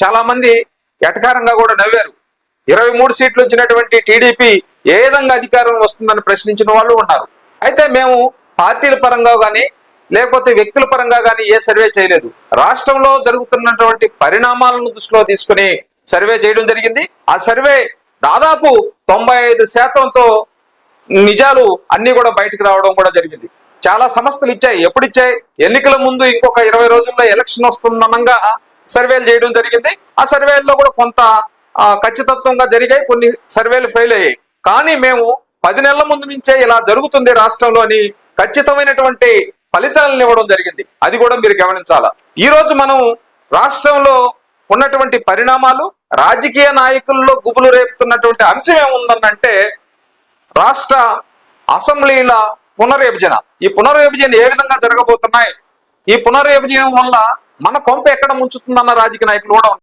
చాలా మంది ఎటకారంగా కూడా నవ్వారు. 23 సీట్లు వచ్చినటువంటి టీడీపీ ఏ విధంగా అధికారం వస్తుందని ప్రశ్నించిన వాళ్ళు ఉన్నారు. అయితే మేము పార్టీల పరంగా కానీ లేకపోతే వ్యక్తుల పరంగా కానీ ఏ సర్వే చేయలేదు. రాష్ట్రంలో జరుగుతున్నటువంటి పరిణామాలను దృష్టిలో తీసుకుని సర్వే చేయడం జరిగింది. ఆ సర్వే దాదాపు 95%తో నిజాలు అన్ని కూడా బయటకు రావడం కూడా జరిగింది. చాలా సంస్థలు ఇచ్చాయి. ఎప్పుడు ఇచ్చాయి? ఎన్నికల ముందు ఇంకొక 20 రోజుల్లో ఎలక్షన్ వస్తుందనంగా సర్వేలు చేయడం జరిగింది. ఆ సర్వేల్లో కూడా కొంత ఖచ్చితత్వంగా జరిగాయి, కొన్ని సర్వేలు ఫెయిల్ అయ్యాయి. కానీ మేము 10 నెలల ముందు నుంచే ఇలా జరుగుతుంది రాష్ట్రంలోని ఖచ్చితమైనటువంటి ఫలితాలను ఇవ్వడం జరిగింది. అది కూడా మీరు గమనించాలా. ఈ రోజు మనం రాష్ట్రంలో ఉన్నటువంటి పరిణామాలు, రాజకీయ నాయకుల్లో గుబులు రేపుతున్నటువంటి అంశం ఏముందనంటే రాష్ట్ర అసెంబ్లీల పునర్విభజన. ఈ పునర్విభజన ఏ విధంగా జరగబోతున్నాయి, ఈ పునర్విభజన వల్ల మన కొంప ఎక్కడ ముంచుతుందన్న రాజకీయ నాయకులు కూడా